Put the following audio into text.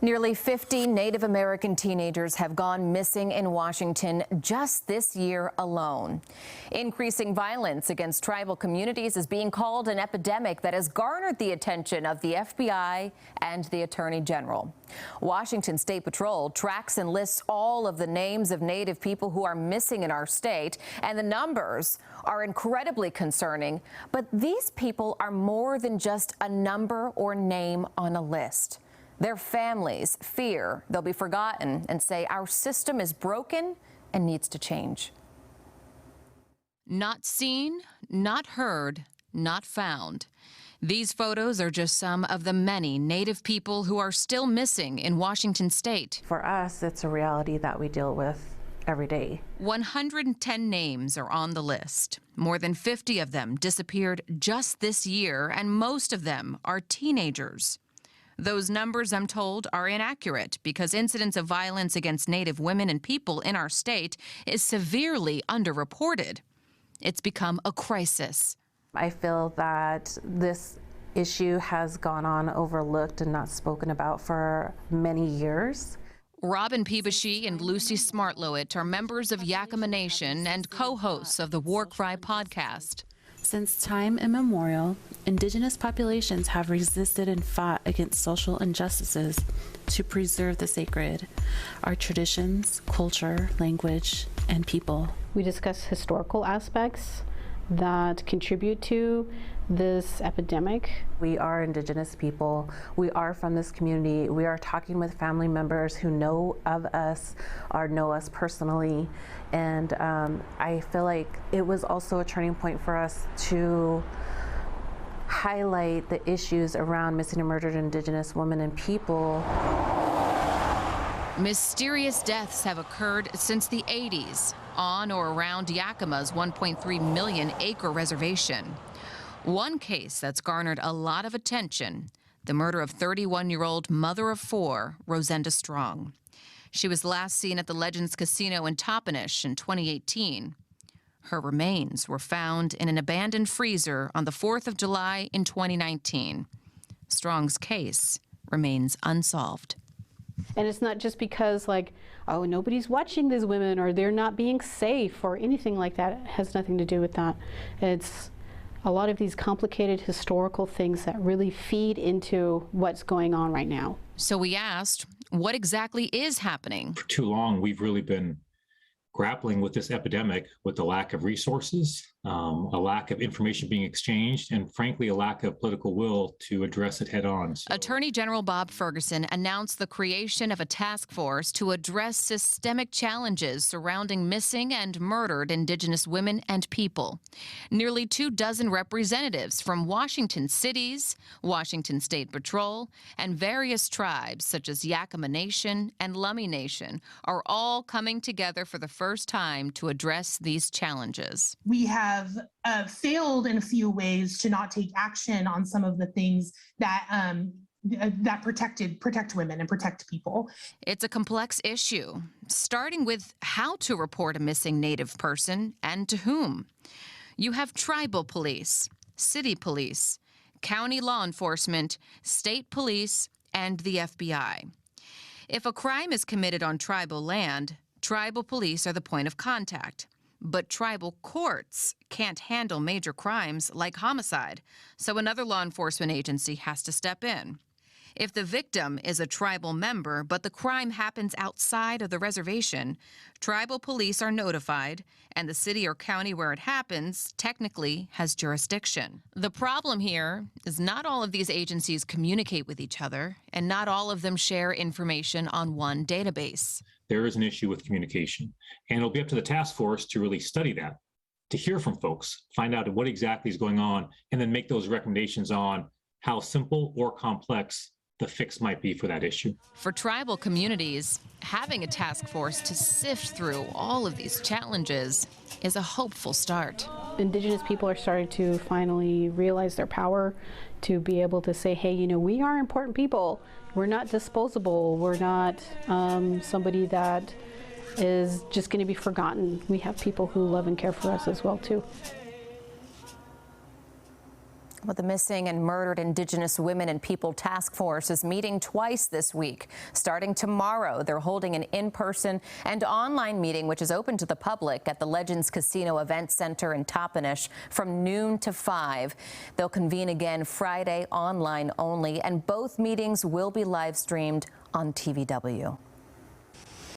Nearly 50 Native American teenagers have gone missing in Washington just this year alone. Increasing violence against tribal communities is being called an epidemic that has garnered the attention of the FBI and the Attorney General. Washington State Patrol tracks and lists all of the names of Native people who are missing in our state, and the numbers are incredibly concerning. But these people are more than just a number or name on a list. Their families fear they'll be forgotten and say our system is broken and needs to change. Not seen, not heard, not found. These photos are just some of the many Native people who are still missing in Washington state. For us, it's a reality that we deal with every day. 110 names are on the list. More than 50 of them disappeared just this year, and most of them are teenagers. Those numbers, I'm told, are inaccurate because incidents of violence against Native women and people in our state is severely underreported. It's become a crisis. I feel that this issue has gone on overlooked and not spoken about for many years. Robin Peabushy and Lucy Smartlowit are members of Yakima Nation and co-hosts of the War Cry podcast. Since time immemorial, Indigenous populations have resisted and fought against social injustices to preserve the sacred, our traditions, culture, language, and people. We discuss historical aspects that contribute to this epidemic. We are Indigenous people. We are from this community. We are talking with family members who know of us or know us personally. And I feel like it was also a turning point for us to highlight the issues around missing and murdered Indigenous women and people. Mysterious deaths have occurred since the 80s on or around Yakima's 1.3 million acre reservation. One case that's garnered a lot of attention, the murder of 31-year-old mother of four, Rosenda Strong. She was last seen at the Legends Casino in Toppenish in 2018. Her remains were found in an abandoned freezer on the 4th of July in 2019. Strong's case remains unsolved. And it's not just because, like, oh, nobody's watching these women or they're not being safe or anything like that. It has nothing to do with that. It's a lot of these complicated historical things that really feed into what's going on right now. So we asked, what exactly is happening? For too long, we've really been grappling with this epidemic with the lack of resources, a lack of information being exchanged, and frankly, a lack of political will to address it head on. So, Attorney General Bob Ferguson announced the creation of a task force to address systemic challenges surrounding missing and murdered Indigenous women and people. Nearly 24 representatives from Washington cities, Washington State Patrol, and various tribes such as Yakima Nation and Lummi Nation are all coming together for the first time to address these challenges. We have failed in a few ways to not take action on some of the things that protect women and protect people. It's a complex issue, starting with how to report a missing Native person and to whom. You have tribal police, city police, county law enforcement, state police, and the FBI. If a crime is committed on tribal land, tribal police are the point of contact. But tribal courts can't handle major crimes like homicide, so another law enforcement agency has to step in. If the victim is a tribal member, but the crime happens outside of the reservation, tribal police are notified, and the city or county where it happens technically has jurisdiction. The problem here is not all of these agencies communicate with each other, and not all of them share information on one database. there is an issue with communication. And it'll be up to the task force to really study that, to hear from folks, find out what exactly is going on, and then make those recommendations on how simple or complex the fix might be for that issue. For tribal communities, having a task force to sift through all of these challenges is a hopeful start. Indigenous people are starting to finally realize their power to be able to say, hey, you know, we are important people. We're not disposable. We're not somebody that is just going to be forgotten. We have people who love and care for us as well, too. Well, the Missing and Murdered Indigenous Women and People Task Force is meeting twice this week. Starting tomorrow, they're holding an in-person and online meeting, which is open to the public at the Legends Casino Event Center in Toppenish from noon to 5. They'll convene again Friday, online only, and both meetings will be live streamed on TVW.